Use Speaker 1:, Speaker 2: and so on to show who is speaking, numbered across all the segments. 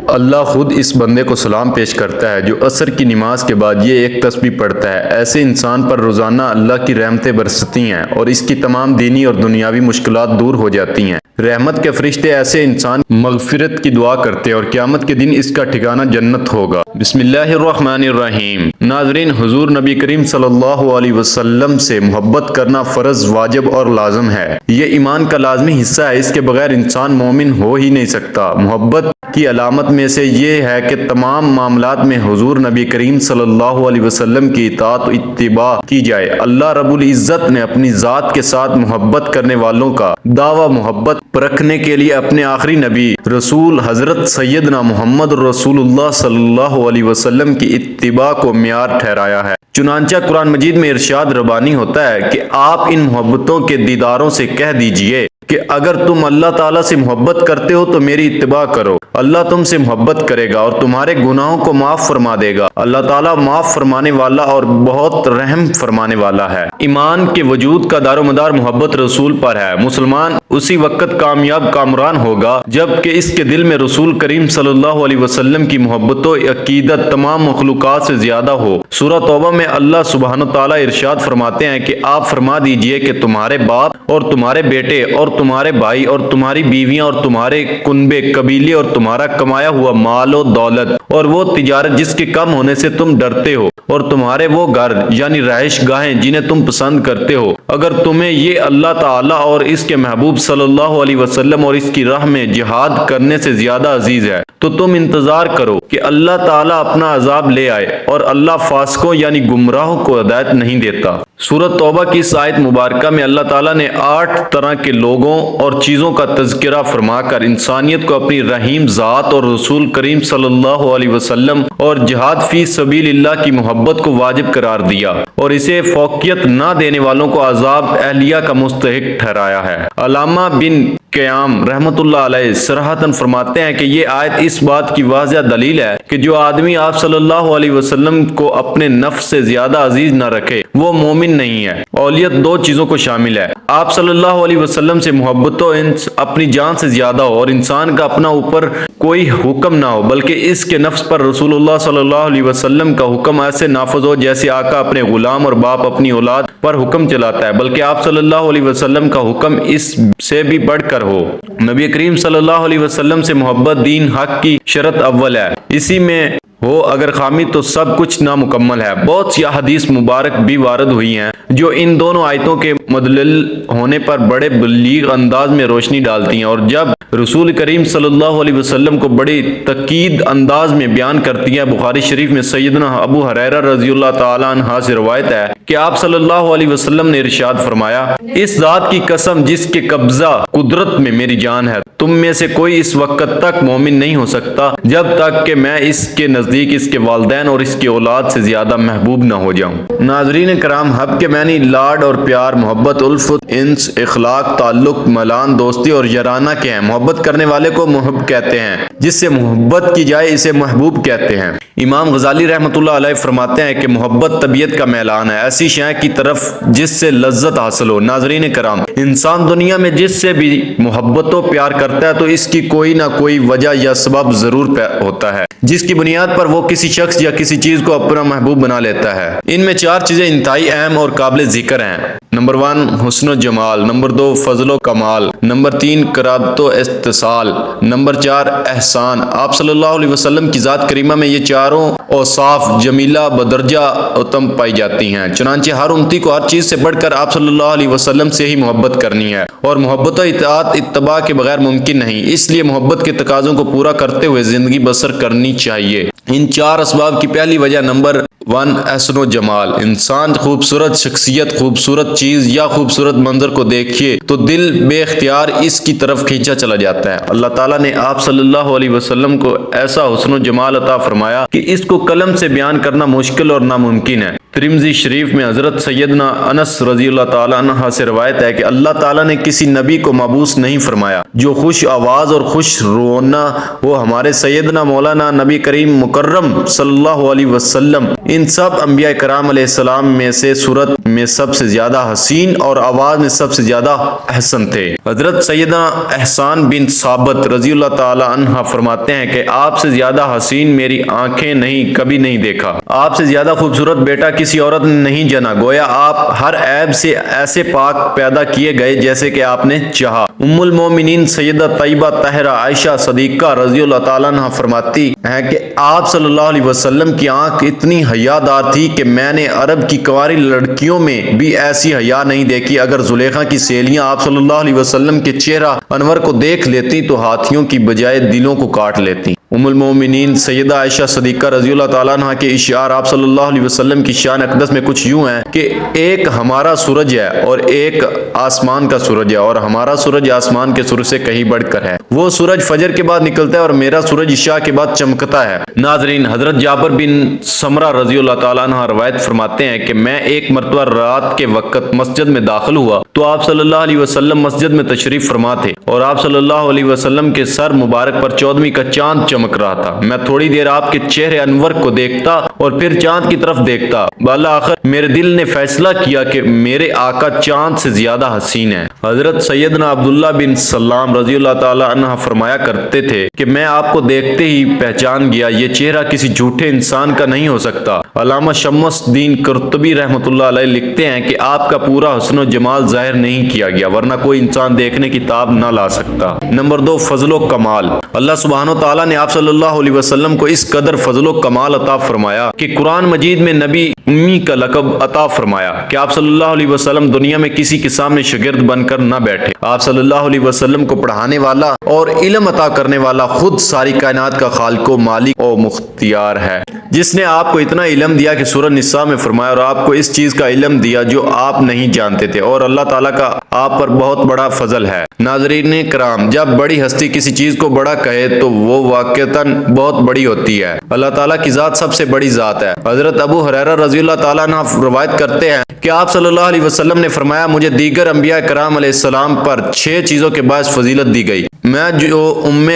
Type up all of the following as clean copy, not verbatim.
Speaker 1: اللہ خود اس بندے کو سلام پیش کرتا ہے جو عصر کی نماز کے بعد یہ ایک تسبیح پڑھتا ہے۔ ایسے انسان پر روزانہ اللہ کی رحمتیں برستی ہیں اور اس کی تمام دینی اور دنیاوی مشکلات دور ہو جاتی ہیں۔ رحمت کے فرشتے ایسے انسان مغفرت کی دعا کرتے ہیں اور قیامت کے دن اس کا ٹھکانہ جنت ہوگا۔ بسم اللہ الرحمن الرحیم۔ ناظرین، حضور نبی کریم صلی اللہ علیہ وسلم سے محبت کرنا فرض، واجب اور لازم ہے۔ یہ ایمان کا لازمی حصہ ہے، اس کے بغیر انسان مومن ہو ہی نہیں سکتا۔ محبت کی علامت میں سے یہ ہے کہ تمام معاملات میں حضور نبی کریم صلی اللہ علیہ وسلم کی اطاعت و اتباع کی جائے۔ اللہ رب العزت نے اپنی ذات کے ساتھ محبت کرنے والوں کا دعویٰ محبت پرکھنے کے لیے اپنے آخری نبی رسول حضرت سیدنا محمد رسول اللہ صلی اللہ علیہ وسلم کی اتباع کو معیار ٹھہرایا ہے۔ چنانچہ قرآن مجید میں ارشاد ربانی ہوتا ہے کہ آپ ان محبتوں کے دیداروں سے کہہ دیجئے کہ اگر تم اللہ تعالیٰ سے محبت کرتے ہو تو میری اتباع کرو، اللہ تم سے محبت کرے گا اور تمہارے گناہوں کو معاف فرما دے گا۔ اللہ تعالیٰ معاف فرمانے والا اور بہت رحم فرمانے والا ہے۔ ایمان کے وجود کا دار و مدار محبت رسول پر ہے۔ مسلمان اسی وقت کامیاب کامران ہوگا جب کہ اس کے دل میں رسول کریم صلی اللہ علیہ وسلم کی محبت و عقیدت تمام مخلوقات سے زیادہ ہو۔ سورہ توبہ میں اللہ سبحانہ تعالیٰ ارشاد فرماتے ہیں کہ آپ فرما دیجئے کہ تمہارے باپ اور تمہارے بیٹے اور تمہارے بھائی اور تمہاری بیویاں اور تمہارے کنبے قبیلے اور تمہارا کمایا ہوا مال و دولت اور وہ تجارت جس کے کم ہونے سے تم ڈرتے ہو اور تمہارے وہ گھر یعنی رہائش گاہیں جنہیں تم پسند کرتے ہو، اگر تمہیں یہ اللہ تعالیٰ اور اس کے محبوب صلی اللہ علیہ وسلم اور اس کی راہ میں جہاد کرنے سے زیادہ عزیز ہے تو تم انتظار کرو کہ اللہ تعالیٰ اپنا عذاب لے آئے، اور اللہ فاسقوں یعنی گمراہوں کو ہدایت نہیں دیتا۔ سورۃ توبہ کی اس آیت مبارکہ میں اللہ تعالیٰ نے 8 طرح کے لوگوں اور چیزوں کا تذکرہ فرما کر انسانیت کو اپنی رحیم ذات اور رسول کریم صلی اللہ علیہ وسلم اور جہاد فی سبیل اللہ کی محبت کو واجب قرار دیا اور اسے فوقیت نہ دینے والوں کو عذاب اہلیہ کا مستحق ٹھہرایا ہے۔ علامہ بن قیام رحمۃ اللہ علیہ صراحتاً فرماتے ہیں کہ یہ آیت اس بات کی واضح دلیل ہے کہ جو آدمی آپ صلی اللہ علیہ وسلم کو اپنے نفس سے زیادہ عزیز نہ رکھے وہ مومن نہیں ہے۔ اولیت 2 چیزوں کو شامل ہے: آپ صلی اللہ علیہ وسلم سے محبت و انس اپنی جان سے زیادہ ہو، اور انسان کا اپنا اوپر کوئی حکم نہ ہو بلکہ اس کے نفس پر رسول اللہ صلی اللہ علیہ وسلم کا حکم ایسے نافذ ہو جیسے آقا اپنے غلام اور باپ اپنی اولاد پر حکم چلاتا ہے، بلکہ آپ صلی اللہ علیہ وسلم کا حکم اس سے بھی بڑھ کر ہو۔ نبی کریم صلی اللہ علیہ وسلم سے محبت دین حق کی شرط اول ہے، اسی میں ہو اگر خامی تو سب کچھ نامکمل ہے۔ بہت سی احادیث مبارک بھی وارد ہوئی ہیں جو ان دونوں آیتوں کے مدلل ہونے پر بڑے بلیغ انداز میں روشنی ڈالتی ہیں، اور جب رسول کریم صلی اللہ علیہ وسلم کو بڑی تاکید انداز میں بیان کرتی ہیں۔ بخاری شریف میں سیدنا ابو ہریرہ رضی اللہ تعالیٰ عنہ سے روایت ہے کہ آپ صلی اللہ علیہ وسلم نے ارشاد فرمایا، اس ذات کی قسم جس کے قبضہ قدرت میں میری جان ہے، تم میں سے کوئی اس وقت تک مومن نہیں ہو سکتا جب تک کہ میں اس کے نزدیک اس کے والدین اور اس کی اولاد سے زیادہ محبوب نہ ہو جاؤں۔ ناظرین کرام، حب کے معنی لاڈ اور پیار، محبت، الفت، انس، اخلاق، تعلق، ملان، دوستی اور یارانہ کے ہیں۔ محبت کرنے والے کو محب کہتے ہیں، جس سے محبت کی جائے اسے محبوب کہتے ہیں۔ امام غزالی رحمۃ اللہ علیہ فرماتے ہیں کہ محبت طبیعت کا میلان ہے، ایسی شے کی طرف جس سے لذت حاصل ہو۔ ناظرین کرام، انسان دنیا میں جس سے بھی محبت و پیار کرتا ہے تو اس کی کوئی نہ کوئی وجہ یا سبب ضرور ہوتا ہے جس کی بنیاد پر وہ کسی شخص یا کسی چیز کو اپنا محبوب بنا لیتا ہے۔ ان میں 4 چیزیں انتہائی اہم اور قابل ذکر ہیں۔ نمبر 1 حسن و جمال، نمبر 2 فضل و کمال، نمبر 3 قرابت و اتصال، نمبر 4 احسان۔ آپ صلی اللہ علیہ وسلم کی ذات کریمہ میں یہ چاروں اوصاف جمیلہ بدرجہ اتم پائی جاتی ہیں، چنانچہ ہر امتی کو ہر چیز سے بڑھ کر آپ صلی اللہ علیہ وسلم سے ہی محبت کرنی ہے، اور محبت و اطاعت اتباع کے بغیر ممکن نہیں۔ اس لیے محبت کے تقاضوں کو پورا کرتے ہوئے زندگی بسر کرنی چاہیے۔ ان 4 اسباب کی پہلی وجہ نمبر 1 حسن و جمال۔ انسان خوبصورت شخصیت، خوبصورت چیز یا خوبصورت منظر کو دیکھیے تو دل بے اختیار اس کی طرف کھینچا چلا جاتا ہے۔ اللہ تعالیٰ نے آپ صلی اللہ علیہ وسلم کو ایسا حسن و جمال عطا فرمایا کہ اس کو قلم سے بیان کرنا مشکل اور ناممکن ہے۔ ترمذی شریف میں حضرت سیدنا انس رضی اللہ تعالیٰ عنہ سے روایت ہے کہ اللہ تعالیٰ نے کسی نبی کو مبعوث نہیں فرمایا جو خوش آواز اور خوش رونا ہو۔ ہمارے سیدنا مولانا نبی کریم مکرم صلی اللہ علیہ وسلم ان سب انبیاء کرام علیہ السلام میں سے صورت میں سب سے زیادہ حسین اور آواز میں سب سے زیادہ احسن تھے۔ حضرت سیدنا احسان بن ثابت رضی اللہ تعالی عنہ فرماتے ہیں کہ آپ سے زیادہ حسین میری آنکھیں نہیں کبھی نہیں دیکھا، آپ سے زیادہ خوبصورت بیٹا کسی عورت نے نہیں جنا، گویا آپ ہر عیب سے ایسے پاک پیدا کیے گئے جیسے کہ آپ نے چاہا۔ ام المومنین سیدہ طیبہ طاہرہ عائشہ صدیقہ رضی اللہ تعالیٰ عنہ فرماتی ہیں کہ آپ صلی اللہ علیہ وسلم کی آنکھ اتنی حیادار تھی کہ میں نے عرب کی کنواری لڑکیوں میں بھی ایسی حیا نہیں دیکھی۔ اگر زلیخا کی سہیلیاں آپ صلی اللہ علیہ وسلم کے چہرہ انور کو دیکھ لیتی تو ہاتھیوں کی بجائے دلوں کو کاٹ لیتی۔ ام المومنین سیدہ عائشہ صدیقہ رضی اللہ تعالیٰ عنہ کے اشعار آپ صلی اللہ علیہ وسلم کی شان اقدس میں کچھ یوں ہیں کہ ایک ہمارا سورج ہے اور ایک آسمان کا سورج ہے، اور ہمارا سورج آسمان کے سورج سے کہیں بڑھ کر ہے۔ وہ سورج فجر کے بعد نکلتا ہے اور میرا سورج عشاء کے بعد چمکتا ہے۔ ناظرین، حضرت جابر بن سمرہ رضی اللہ تعالیٰ عنہ روایت فرماتے ہیں کہ میں ایک مرتبہ رات کے وقت مسجد میں داخل ہوا تو آپ صلی اللہ علیہ وسلم مسجد میں تشریف فرما تھے اور آپ صلی اللہ علیہ وسلم کے سر مبارک پر 14ویں کا چاند چمک رہا تھا۔ میں تھوڑی دیر آپ کے چہرے انور کو دیکھتا اور پھر چاند کی طرف دیکھتا، بالآخر میرے دل نے فیصلہ کیا کہ میرے آقا چاند سے زیادہ حسین ہے۔ حضرت سیدنا عبداللہ بن سلام رضی اللہ تعالی عنہ فرمایا کرتے تھے کہ میں آپ کو دیکھتے ہی پہچان گیا، یہ چہرہ کسی جھوٹے انسان کا نہیں ہو سکتا۔ علامہ شمس الدین قرطبی رحمۃ اللہ علیہ لکھتے ہیں کہ آپ کا پورا حسن و جمال ظاہر نہیں کیا گیا ورنہ کوئی انسان دیکھنے کی تاب نہ لا سکتا۔ نمبر 2، فضل و کمال۔ اللہ سبحانہ و تعالیٰ نے آپ صلی اللہ علیہ وسلم کو اس قدر فضل و کمال عطا فرمایا کہ قرآن مجید میں نبی امی کا لقب عطا فرمایا کہ آپ صلی اللہ علیہ وسلم دنیا میں کسی کے سامنے شاگرد بن کر نہ بیٹھے۔ آپ صلی اللہ علیہ وسلم کو پڑھانے والا اور علم عطا کرنے والا خود ساری کائنات کا خالق و مالک و مختار ہے، جس نے آپ کو اتنا علم دیا کہ سورہ نساء میں فرمایا اور آپ کو اس چیز کا علم دیا جو آپ نہیں جانتے تھے، اور اللہ تعالیٰ کا آپ پر بہت بڑا فضل ہے۔ ناظرین کرام، جب بڑی ہستی کسی چیز کو بڑا کہے تو وہ واقعتاً بہت بڑی ہوتی ہے۔ اللہ تعالیٰ کی ذات سب سے بڑی ذات ہے۔ حضرت ابو ہریرہ رضی اللہ تعالیٰ عنہ روایت کرتے ہیں کہ آپ صلی اللہ علیہ وسلم نے فرمایا، مجھے دیگر انبیاء کرام علیہ السلام پر 6 چیزوں کے باعث فضیلت دی گئی۔ میں جو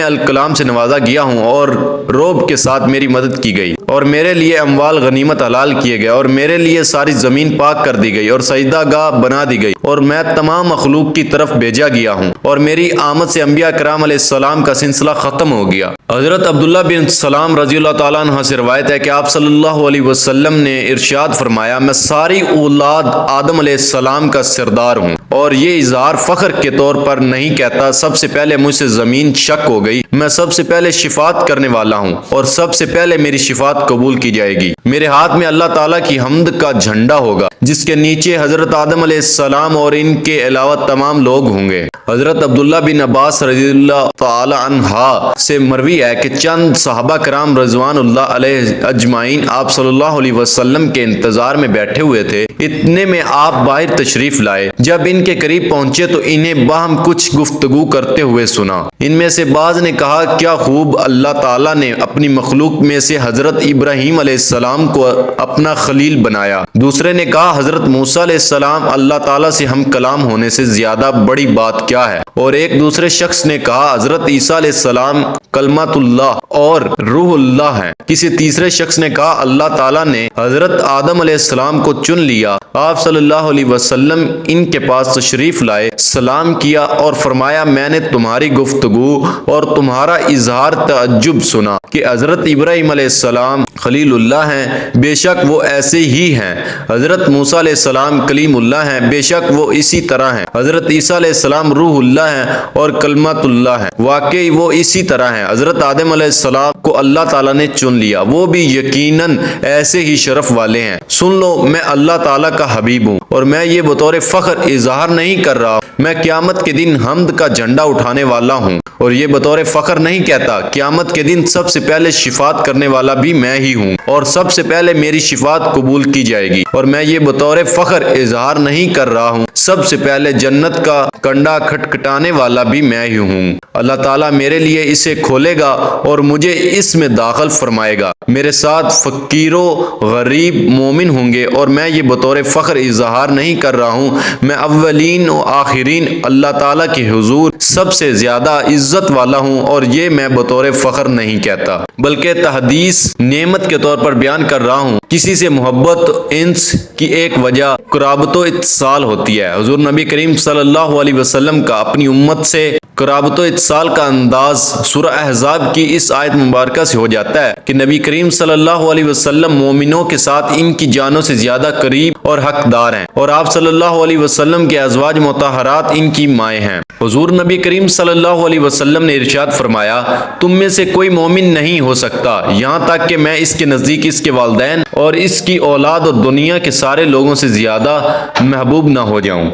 Speaker 1: الکلام سے نوازا گیا ہوں اور روب کے ساتھ میری مدد کی گئی، اور میرے لیے اموال غنیمت حلال کیے گئے، اور میرے لیے ساری زمین پاک کر دی گئی اور سجدہ گاہ بنا دی گئی، اور میں تمام مخلوق کی طرف بھیجا گیا ہوں، اور میری آمد سے انبیاء کرام علیہ السلام کا سلسلہ ختم ہو گیا۔ حضرت عبداللہ بن سلام رضی اللہ تعالیٰ عنہ سے روایت ہے کہ آپ صلی اللہ علیہ وسلم نے ارشاد فرمایا، میں ساری اولاد آدم علیہ السلام کا سردار ہوں، اور یہ اظہار فخر کے طور پر نہیں کہتا۔ سب سے پہلے مجھ سے زمین شق ہو گئی، میں سب سے پہلے شفاعت کرنے والا ہوں، اور سب سے پہلے میری شفاعت قبول کی جائے گی۔ میرے ہاتھ میں اللہ تعالیٰ کی حمد کا جھنڈا ہوگا، جس کے نیچے حضرت آدم علیہ السلام اور ان کے علاوہ تمام لوگ ہوں گے۔ حضرت عبداللہ بن عباس رضی اللہ تعالی عنہ سے مروی ہے کہ چند صحابہ کرام رضوان اللہ علیہ اجمعین آپ صلی اللہ علیہ وسلم کے انتظار میں بیٹھے ہوئے تھے، اتنے میں آپ باہر تشریف لائے۔ جب ان کے قریب پہنچے تو انہیں باہم کچھ گفتگو کرتے ہوئے سنا۔ ان میں سے بعض نے کہا، کیا خوب اللہ تعالیٰ نے اپنی مخلوق میں سے حضرت ابراہیم علیہ السلام کو اپنا خلیل بنایا۔ دوسرے نے کہا، حضرت موسیٰ علیہ السلام اللہ تعالیٰ سے ہم کلام ہونے سے زیادہ بڑی بات کیا ہے؟ اور ایک دوسرے شخص نے کہا، حضرت عیسیٰ علیہ السلام کلمۃ اللہ اور روح اللہ ہیں۔ کسی تیسرے شخص نے کہا، اللہ تعالیٰ نے حضرت آدم علیہ السلام کو چن لیا۔ آپ صلی اللہ علیہ وسلم ان کے پاس تشریف لائے، سلام کیا اور فرمایا، میں نے تمہاری گفتگو اور تمہارا اظہار تعجب سنا کہ حضرت ابراہیم علیہ السلام خلیل اللہ ہیں، بے شک وہ ایسے ہی ہیں۔ حضرت موسیٰ علیہ السلام کلیم اللہ ہیں، بے شک وہ اسی طرح ہیں۔ حضرت عیسیٰ علیہ السلام روح اللہ ہیں اور کلمت اللہ ہیں، واقعی وہ اسی طرح ہیں۔ حضرت آدم علیہ السلام کو اللہ تعالیٰ نے چن لیا، وہ بھی یقیناً ایسے ہی شرف والے ہیں۔ سن لو، میں اللہ تعالیٰ کا حبیب ہوں، اور میں یہ بطور فخر اظہار نہیں کر رہا، میں قیامت کے دن حمد کا جھنڈا اٹھانے والا ہوں، اور یہ بطور فخر نہیں کہتا۔ قیامت کے دن سب سے پہلے شفاعت کرنے والا بھی میں ہی ہوں، اور سب سے پہلے میری شفاعت قبول کی جائے گی، اور میں یہ بطور فخر اظہار نہیں کر رہا ہوں، سب سے پہلے جنت کا کنڈا کھٹکھٹانے والا بھی میں ہی ہوں۔ اللہ تعالیٰ میرے لیے اسے کھولے گا اور مجھے اس میں داخل فرمائے گا۔ میرے ساتھ فقیر و غریب مومن ہوں گے، اور میں یہ بطور فخر اظہار نہیں کر رہا ہوں، میں اولین و آخرین اللہ تعالیٰ کے حضور سب سے زیادہ عزت والا ہوں، اور یہ میں بطور فخر نہیں کہتا بلکہ تحدیث نعمت کے طور پر بیان کر رہا ہوں۔ کسی سے محبت انس کی ایک وجہ قرابت و اتصال ہوتی ہے۔ حضور نبی کریم صلی اللہ علیہ وسلم کا اپنی امت سے قرابت و اتصال کا انداز سورہ احزاب کی اس آیت مبارکہ سے ہو جاتا ہے کہ نبی کریم صلی اللہ علیہ وسلم مومنوں کے ساتھ ان کی جانوں سے زیادہ قریب اور حقدار ہیں، اور آپ صلی اللہ علیہ وسلم کے ازواج مطہرات ان کی مائیں ہیں۔ حضور نبی کریم صلی اللہ علیہ وسلم نے ارشاد فرمایا، تم میں سے کوئی مومن نہیں ہو سکتا یہاں تک کہ میں اس کے نزدیک اس کے والدین اور اس کی اولاد اور دنیا کے سارے لوگوں سے زیادہ محبوب نہ ہو جاؤں۔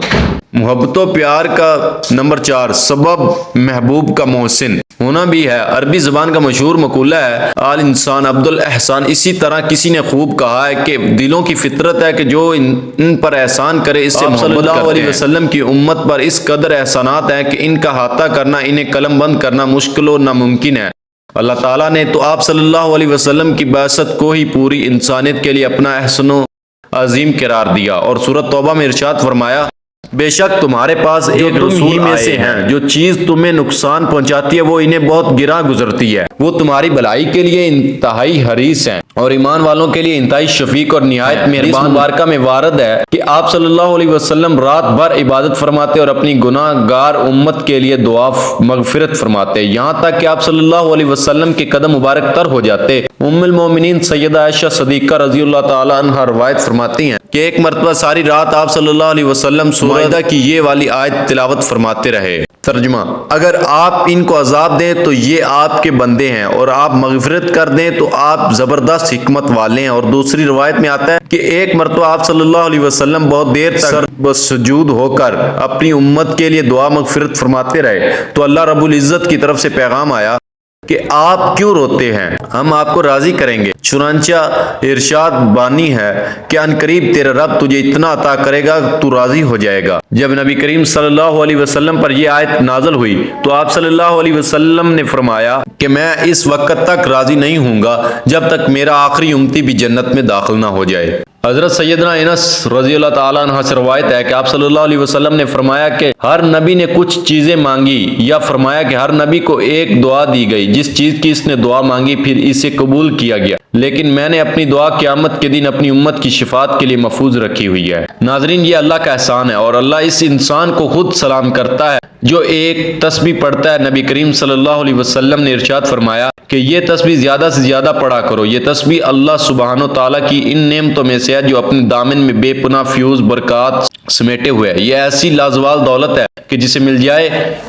Speaker 1: محبت و پیار کا نمبر 4 سبب محبوب کا محسن ہونا بھی ہے۔ عربی زبان کا مشہور مقولہ ہے آل انسان عبد الاحسان۔ اسی طرح کسی نے خوب کہا ہے کہ دلوں کی فطرت ہے کہ جو ان پر احسان کرے اس سے محبت کرتے ہیں۔ صلی اللہ علیہ وسلم کی امت پر اس قدر احسانات ہیں کہ ان کا احاطہ کرنا، انہیں قلم بند کرنا مشکل و ناممکن ہے۔ اللہ تعالیٰ نے تو آپ صلی اللہ علیہ وسلم کی بعثت کو ہی پوری انسانیت کے لیے اپنا احسن و عظیم قرار دیا، اور سورۃ توبہ میں ارشاد فرمایا، بے شک تمہارے پاس ایک رسول میں سے ہیں جو چیز تمہیں نقصان پہنچاتی ہے وہ انہیں بہت گراں گزرتی ہے، وہ تمہاری بھلائی کے لیے انتہائی حریص ہیں اور ایمان والوں کے لیے انتہائی شفیق اور نہایت مہربان۔ مبارکہ میں وارد ہے کہ آپ صلی اللہ علیہ وسلم رات بھر عبادت فرماتے اور اپنی گناہ گار امت کے لیے دعا مغفرت فرماتے، یہاں تک کہ آپ صلی اللہ علیہ وسلم کے قدم مبارک تر ہو جاتے۔ ام المومنین سیدہ عائشہ صدیقہ رضی اللہ تعالی عنہا روایت فرماتی ہیں کہ ایک مرتبہ ساری رات آپ صلی اللہ علیہ وسلم مائدہ کی یہ والی آیت تلاوت فرماتے رہے۔ ترجمہ: اگر آپ ان کو عذاب دیں تو یہ آپ کے بندے ہیں، اور آپ مغفرت کر دیں تو آپ زبردست حکمت والے ہیں۔ اور دوسری روایت میں آتا ہے کہ ایک مرتبہ آپ صلی اللہ علیہ وسلم بہت دیر تک سجود ہو کر اپنی امت کے لیے دعا مغفرت فرماتے رہے، تو اللہ رب العزت کی طرف سے پیغام آیا کہ آپ کیوں روتے ہیں، ہم آپ کو راضی کریں گے۔ چنانچہ ارشاد بانی ہے کہ ان قریب تیرا رب تجھے اتنا عطا کرے گا تو راضی ہو جائے گا۔ جب نبی کریم صلی اللہ علیہ وسلم پر یہ آیت نازل ہوئی تو آپ صلی اللہ علیہ وسلم نے فرمایا کہ میں اس وقت تک راضی نہیں ہوں گا جب تک میرا آخری امتی بھی جنت میں داخل نہ ہو جائے۔ حضرت سیدنا انس رضی اللہ تعالیٰ عنہ سے روایت ہے کہ آپ صلی اللہ علیہ وسلم نے فرمایا کہ ہر نبی نے کچھ چیزیں مانگی، یا فرمایا کہ ہر نبی کو ایک دعا دی گئی جس چیز کی اس نے دعا مانگی پھر اسے قبول کیا گیا، لیکن میں نے اپنی دعا قیامت کے دن اپنی امت کی شفاعت کے لیے محفوظ رکھی ہوئی ہے۔ ناظرین، یہ اللہ کا احسان ہے، اور اللہ اس انسان کو خود سلام کرتا ہے جو ایک تسبیح پڑھتا ہے۔ نبی کریم صلی اللہ علیہ وسلم نے ارشاد فرمایا کہ یہ تسبیح زیادہ سے زیادہ پڑھا کرو۔ یہ تسبیح اللہ سبحانہ و تعالیٰ کی ان نعمتوں میں سے ہے جو اپنے دامن میں بے پناہ فیوز برکات سمیٹے ہوئے ہے۔ یہ ایسی لازوال دولت ہے کہ جسے مل جائے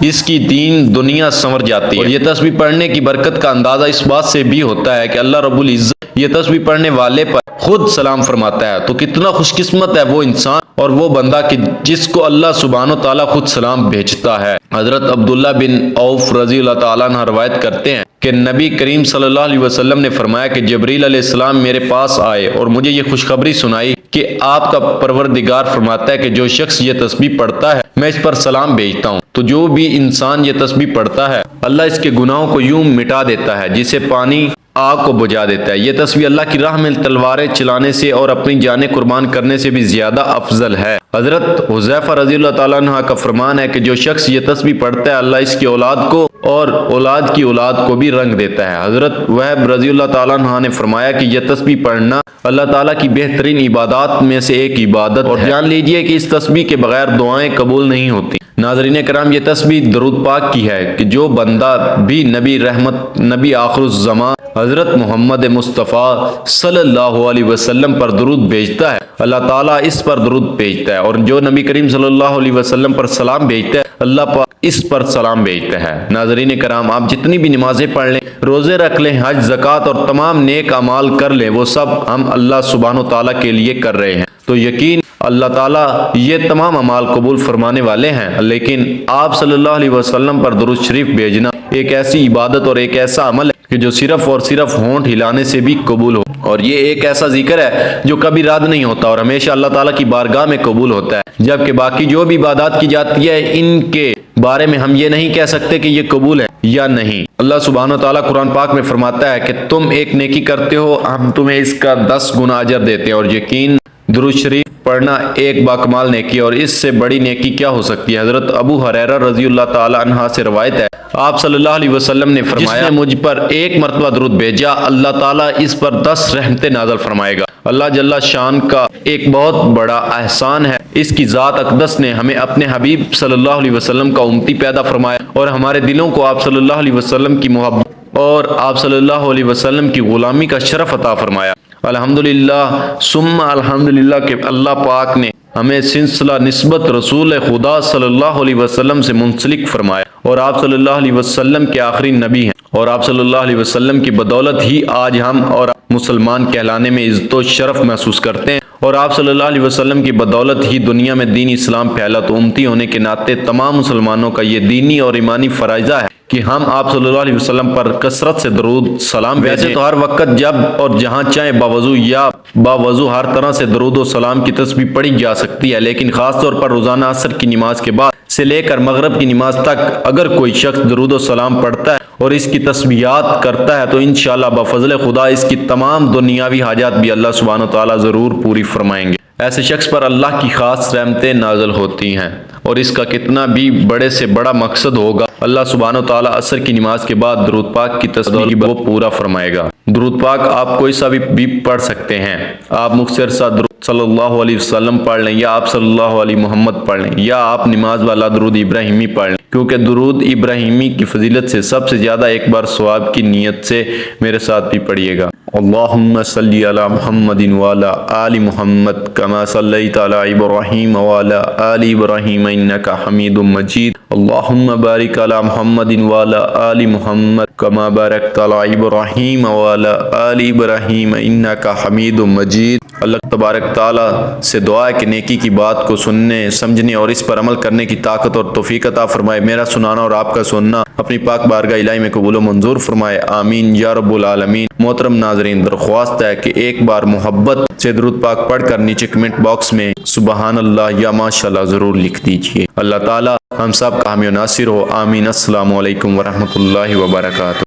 Speaker 1: اس کی دین دنیا سنور جاتی ہے۔ اور یہ تسبیح پڑھنے کی برکت کا اندازہ اس بات سے بھی ہوتا ہے کہ اللہ رب العزت یہ تسبیح پڑھنے والے پر خود سلام فرماتا ہے۔ تو کتنا خوش قسمت ہے وہ انسان اور وہ بندہ کہ جس کو اللہ سبحانہ و تعالیٰ خود سلام بھیجتا ہے۔ حضرت عبداللہ بن عوف رضی اللہ تعالیٰ عنہ روایت کرتے ہیں کہ نبی کریم صلی اللہ علیہ وسلم نے فرمایا کہ جبریل علیہ السلام میرے پاس آئے اور مجھے یہ خوشخبری سنائی کہ آپ کا پروردگار فرماتا ہے کہ جو شخص یہ تسبیح پڑھتا ہے میں اس پر سلام بھیجتا ہوں۔ تو جو بھی انسان یہ تسبیح پڑھتا ہے اللہ اس کے گناہوں کو یوں مٹا دیتا ہے جسے پانی آگ کو بجھا دیتا ہے۔ یہ تسبیح اللہ کی راہ میں تلواریں چلانے سے اور اپنی جانیں قربان کرنے سے بھی زیادہ افضل ہے۔ حضرت حذیفہ رضی اللہ تعالیٰ عنہ کا فرمان ہے کہ جو شخص یہ تسبیح پڑھتا ہے اللہ اس کی اولاد کو اور اولاد کی اولاد کو بھی رنگ دیتا ہے۔ حضرت وہب رضی اللہ تعالیٰ عنہ نے فرمایا کہ یہ تسبیح پڑھنا اللہ تعالیٰ کی بہترین عبادات میں سے ایک عبادت ہے، اور جان لیجئے کہ اس تسبیح کے بغیر دعائیں قبول نہیں ہوتی۔ ناظرین کرام، یہ تسبیح درود پاک کی ہے کہ جو بندہ بھی نبی رحمت، نبی آخر الزمان حضرت محمد مصطفیٰ صلی اللہ علیہ وسلم پر درود بھیجتا ہے اللہ تعالیٰ اس پر درود بھیجتا ہے، اور جو نبی کریم صلی اللہ علیہ وسلم پر سلام بھیجتا ہے اللہ پاک اس پر سلام بھیجتا ہے۔ ناظرین کرام، آپ جتنی بھی نمازیں پڑھ لیں، روزے رکھ لیں، حج، زکوٰۃ اور تمام نیک اعمال کر لیں، وہ سب ہم اللہ سبحانہ و تعالیٰ کے لیے کر رہے ہیں۔ تو یقین اللہ تعالیٰ یہ تمام اعمال قبول فرمانے والے ہیں، لیکن آپ صلی اللہ علیہ وسلم پر درود شریف بھیجنا ایک ایسی عبادت اور ایک ایسا عمل ہے کہ جو صرف اور صرف ہونٹ ہلانے سے بھی قبول ہو، اور یہ ایک ایسا ذکر ہے جو کبھی رد نہیں ہوتا اور ہمیشہ اللہ تعالیٰ کی بارگاہ میں قبول ہوتا ہے، جبکہ باقی جو بھی عبادات کی جاتی ہے ان کے بارے میں ہم یہ نہیں کہہ سکتے کہ یہ قبول ہے یا نہیں۔ اللہ سبحانہ وتعالیٰ قرآن پاک میں فرماتا ہے کہ تم ایک نیکی کرتے ہو ہم تمہیں اس کا 10 گنا اجر دیتے ہیں، اور یقین درود شریف پڑھنا ایک باکمال نیکی ہے، اور اس سے بڑی نیکی کیا ہو سکتی ہے۔ حضرت ابو ہریرہ رضی اللہ تعالی عنہ سے روایت ہے، آپ صلی اللہ علیہ وسلم نے فرمایا، جس نے مجھ پر ایک مرتبہ درود بھیجا اللہ تعالیٰ اس پر 10 رحمتیں نازل فرمائے گا۔ اللہ جل شان کا ایک بہت بڑا احسان ہے، اس کی ذات اقدس نے ہمیں اپنے حبیب صلی اللہ علیہ وسلم کا امتی پیدا فرمایا، اور ہمارے دلوں کو آپ صلی اللہ علیہ وسلم کی محبت اور آپ صلی اللہ علیہ وسلم کی غلامی کا شرف عطا فرمایا۔ الحمدللہ ثم الحمدللہ کہ اللہ پاک نے ہمیں سلسلہ نسبت رسول خدا صلی اللہ علیہ وسلم سے منسلک فرمایا، اور آپ صلی اللہ علیہ وسلم کے آخری نبی ہیں، اور آپ صلی اللہ علیہ وسلم کی بدولت ہی آج ہم اور مسلمان کہلانے میں عزت و شرف محسوس کرتے ہیں، اور آپ صلی اللہ علیہ وسلم کی بدولت ہی دنیا میں دین اسلام پھیلا۔ تو امتی ہونے کے ناطے تمام مسلمانوں کا یہ دینی اور ایمانی فرائضہ ہے کہ ہم آپ صلی اللہ علیہ وسلم پر کثرت سے درود سلام بھیجیں۔ ویسے تو ہر وقت جب اور جہاں چاہیں باوضو یا باوضو ہر طرح سے درود و سلام کی تسبیح پڑھی جا سکتی ہے، لیکن خاص طور پر روزانہ عصر کی نماز کے بعد سے لے کر مغرب کی نماز تک اگر کوئی شخص درود و سلام پڑھتا ہے اور اس کی تسبیحات کرتا ہے تو انشاءاللہ بفضل خدا اس کی تمام دنیاوی حاجات بھی اللہ سبحانہ وتعالیٰ ضرور پوری فرمائیں گے۔ ایسے شخص پر اللہ کی خاص رحمتیں نازل ہوتی ہیں، اور اس کا کتنا بھی بڑے سے بڑا مقصد ہوگا اللہ سبحانہ وتعالیٰ عصر کی نماز کے بعد درود پاک کی تسبیح وہ پورا فرمائے گا۔ درود پاک آپ کوئی سا بھی پڑھ سکتے ہیں، آپ مختصر سا درود صلی اللہ علیہ وسلم پڑھ لیں، یا آپ صلی اللہ علیہ محمد پڑھ لیں، یا آپ نماز والا درود ابراہیمی پڑھ لیں، کیونکہ درود ابراہیمی کی فضیلت سے سب سے زیادہ ایک بار ثواب کی نیت سے میرے ساتھ بھی پڑھیے گا۔ اللہم صلی علی محمد وعلی آل محمد کما صلیت علی ابراہیم وعلی آل ابراہیم انک حمید مجید۔ اللہم بارک علی محمد وعلی آل محمد کما بارکت علی ابراہیم وعلی آل ابراہیم انک حمید مجید۔ اللہ تبارک تعالیٰ سے دعا ہے کہ نیکی کی بات کو سننے، سمجھنے اور اس پر عمل کرنے کی طاقت اور توفیق عطا فرمائے۔ میرا سنانا اور آپ کا سننا اپنی پاک بارگاہ الہی میں قبول و منظور فرمائے، آمین یا رب العالمین۔ محترم ناظرین، درخواست ہے کہ ایک بار محبت سے درود پاک پڑھ کر نیچے کمنٹ باکس میں سبحان اللہ یا ماشاءاللہ ضرور لکھ دیجئے۔ اللہ تعالیٰ ہم سب کا حامی و ناصر ہو، آمین۔ السلام علیکم ورحمۃ اللہ وبرکاتہ۔